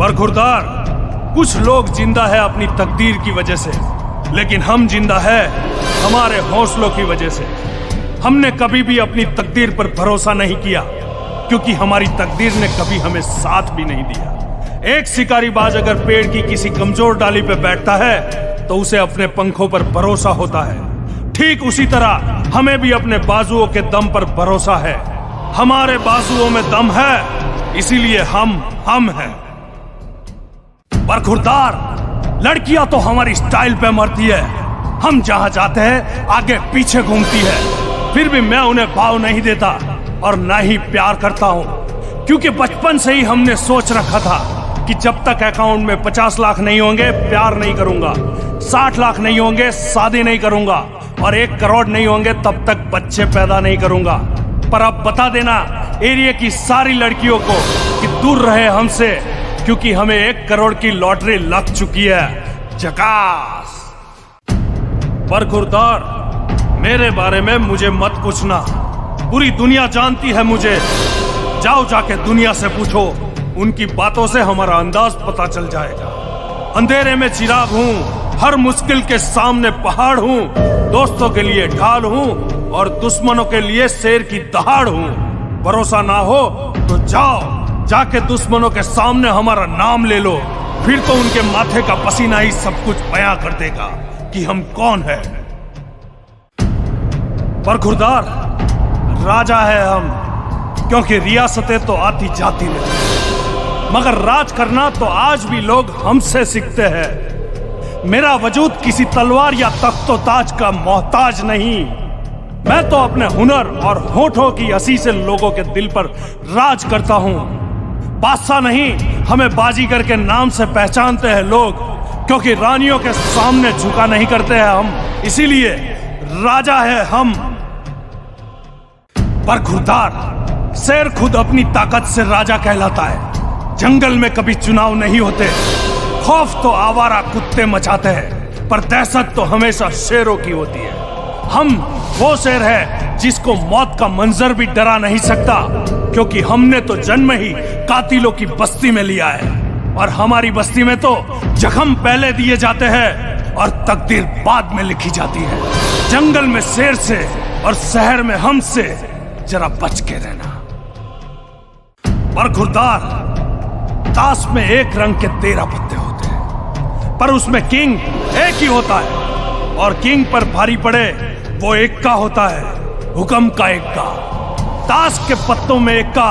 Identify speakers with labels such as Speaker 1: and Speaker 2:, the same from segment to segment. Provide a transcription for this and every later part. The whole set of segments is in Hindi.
Speaker 1: बरखुरदार, कुछ लोग जिंदा है अपनी तकदीर की वजह से, लेकिन हम जिंदा है हमारे हौसलों की वजह से। हमने कभी भी अपनी तकदीर पर भरोसा नहीं किया, क्योंकि हमारी तकदीर ने कभी हमें साथ भी नहीं दिया। एक शिकारी बाज अगर पेड़ की किसी कमजोर डाली पर बैठता है तो उसे अपने पंखों पर भरोसा होता है। ठीक उसी तरह हमें भी अपने बाजुओं के दम पर भरोसा है। हमारे बाजुओं में दम है, इसीलिए हम हैं। बरखुरदार, लड़कियां तो हमारी स्टाइल पे मरती है। हम जहां जाते हैं आगे पीछे घूमती है, फिर भी मैं उन्हें भाव नहीं देता और ना ही प्यार करता हूं, क्योंकि बचपन से ही हमने सोच रखा था कि जब तक अकाउंट में 50 लाख नहीं होंगे प्यार नहीं करूंगा, 60 लाख नहीं होंगे शादी नहीं करूंगा, और 1 करोड़ नहीं होंगे तब तक बच्चे पैदा नहीं करूंगा। पर अब बता देना एरिया की सारी लड़कियों को कि दूर रहे हमसे, क्योंकि हमें 1 करोड़ की लॉटरी लग चुकी है। झकास। बरखुरदार, मेरे बारे में मुझे मत पूछना, पूरी दुनिया जानती है मुझे। जाओ जाके दुनिया से पूछो, उनकी बातों से हमारा अंदाज पता चल जाएगा। अंधेरे में चिराग हूं, हर मुश्किल के सामने पहाड़ हूं, दोस्तों के लिए ढाल हूं और दुश्मनों के लिए शेर की दहाड़ हूं। भरोसा ना हो तो जाओ जाके दुश्मनों के सामने हमारा नाम ले लो, फिर तो उनके माथे का पसीना ही सब कुछ बयां कर देगा कि हम कौन है। बरखुरदार, राजा है हम, क्योंकि रियासतें तो आती जाती रहती, मगर राज करना तो आज भी लोग हमसे सीखते हैं। मेरा वजूद किसी तलवार या तख्तो ताज का मोहताज नहीं। मैं तो अपने हुनर और होठों की हंसी से लोगों के दिल पर राज करता हूं। बादशाह नहीं, हमें बाजीगर के नाम से पहचानते हैं लोग, क्योंकि रानियों के सामने झुका नहीं करते हैं हम, इसीलिए राजा है हम। बरखुरदार, शेर खुद अपनी ताकत से राजा कहलाता है। जंगल में कभी चुनाव नहीं होते। खौफ तो आवारा कुत्ते मचाते हैं, पर दहशत तो हमेशा शेरों की होती है। हम वो शेर है जिसको मौत का मंजर भी डरा नहीं सकता, क्योंकि हमने तो जन्म ही कातिलों की बस्ती में लिया है, और हमारी बस्ती में तो जख्म पहले दिए जाते हैं और तकदीर बाद में लिखी जाती है। जंगल में शेर से और शहर में हमसे जरा बच के रहना। बरखुरदार, ताश में एक रंग के 13 पत्ते होते हैं, पर उसमें किंग एक ही होता है, और किंग पर भारी पड़े वो इक्का होता है, हुक्म का इक्का। ताश के पत्तों में इक्का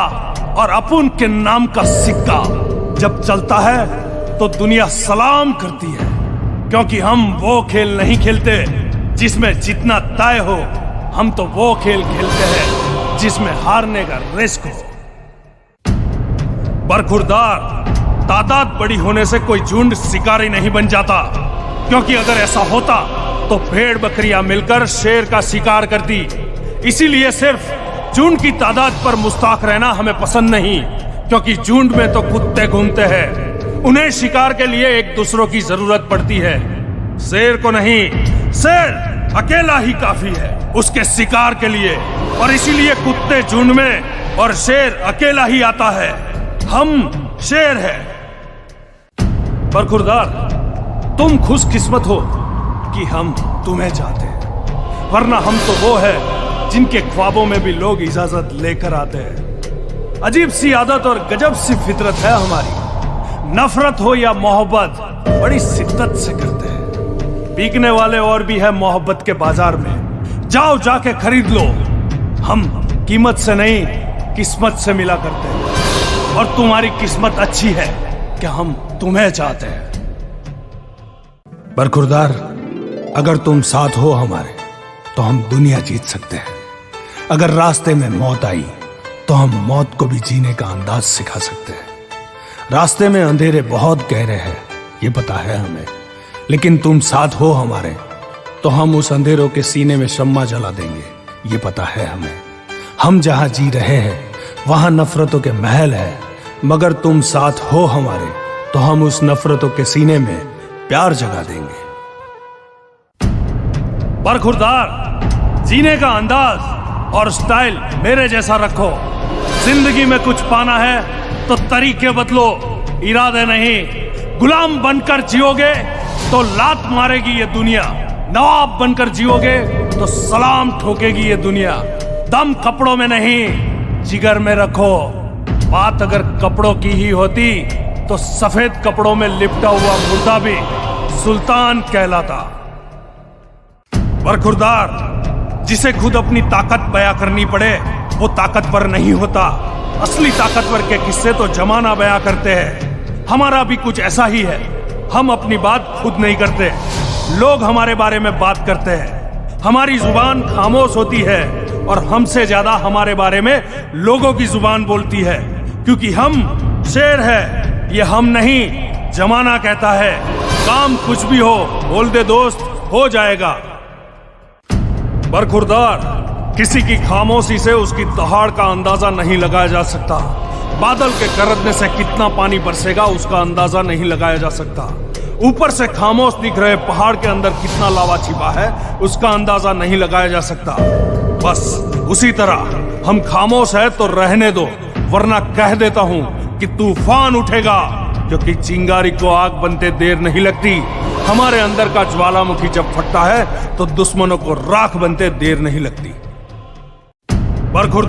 Speaker 1: और अपुन के नाम का सिक्का जब चलता है तो दुनिया सलाम करती है, क्योंकि हम वो खेल नहीं खेलते जिसमें जितना तय हो। हम तो वो खेल खेलते हैं जिसमें हारने का रिस्क हो। बरखुरदार, तादाद बड़ी होने से कोई झुंड शिकारी नहीं बन जाता, क्योंकि अगर ऐसा होता तो भेड़ बकरियां मिलकर शेर का शिकार करती। इसीलिए सिर्फ झुंड की तादाद पर मुस्ताक रहना हमें पसंद नहीं, क्योंकि झुंड में तो कुत्ते घूमते हैं, उन्हें शिकार के लिए एक दूसरों की जरूरत पड़ती है। शेर को नहीं, शेर अकेला ही काफी है उसके शिकार के लिए, और इसीलिए कुत्ते झुंड में और शेर अकेला ही आता है। हम शेर है। बरखुरदार, तुम खुशकिस्मत हो कि हम तुम्हें चाहते हैं, वरना हम तो वो है जिनके ख्वाबों में भी लोग इजाजत लेकर आते हैं। अजीब सी आदत और गजब सी फितरत है हमारी। नफरत हो या मोहब्बत बड़ी शिद्दत से करते हैं। बिकने वाले और भी है मोहब्बत के बाजार में, जाओ जाके खरीद लो। हम कीमत से नहीं किस्मत से मिला करते हैं, और तुम्हारी किस्मत अच्छी है कि हम तुम्हें चाहते हैं। बरखुरदार, अगर तुम साथ हो हमारे तो हम दुनिया जीत सकते हैं। अगर रास्ते में मौत आई तो हम मौत को भी जीने का अंदाज सिखा सकते हैं। रास्ते में अंधेरे बहुत गहरे हैं, ये पता है हमें, लेकिन तुम साथ हो हमारे तो हम उस अंधेरों के सीने में शम्मा जला देंगे, ये पता है हमें। हम जहां जी रहे हैं वहां नफरतों के महल है, मगर तुम साथ हो हमारे तो हम उस नफरतों के सीने में प्यार जगा देंगे। बरखुरदार, जीने का अंदाज और स्टाइल मेरे जैसा रखो। जिंदगी में कुछ पाना है तो तरीके बदलो, इरादे नहीं। गुलाम बनकर जियोगे तो लात मारेगी ये दुनिया, नवाब बनकर जियोगे तो सलाम ठोकेगी ये दुनिया। दम कपड़ों में नहीं, जिगर में रखो। बात अगर कपड़ों की ही होती तो सफेद कपड़ों में लिपटा हुआ मुर्दा भी सुल्तान कहलाता। बरखुरदार, जिसे खुद अपनी ताकत बयां करनी पड़े वो ताकतवर नहीं होता। असली ताकतवर के किस्से तो जमाना बयां करते हैं। हमारा भी कुछ ऐसा ही है। हम अपनी बात खुद नहीं करते, लोग हमारे बारे में बात करते हैं। हमारी जुबान खामोश होती है और हमसे ज्यादा हमारे बारे में लोगों की जुबान बोलती है, क्योंकि हम शेर है, ये हम नहीं, जमाना कहता है। काम कुछ भी हो, बोल दे दोस्त, हो जाएगा। बरखुरदार, किसी की खामोशी से उसकी दहाड़ का अंदाजा नहीं लगाया जा सकता। बादल के गरजने से कितना पानी बरसेगा उसका अंदाजा नहीं लगाया जा सकता। ऊपर से खामोश दिख रहे पहाड़ के अंदर कितना लावा छिपा है उसका अंदाजा नहीं लगाया जा सकता। बस उसी तरह हम खामोश है तो रहने दो, वरना कह देता हूं कि तूफान उठेगा, क्योंकि चिंगारी को आग बनते देर नहीं लगती। हमारे अंदर का ज्वालामुखी जब फटता है तो दुश्मनों को राख बनते देर नहीं लगती। बरखुर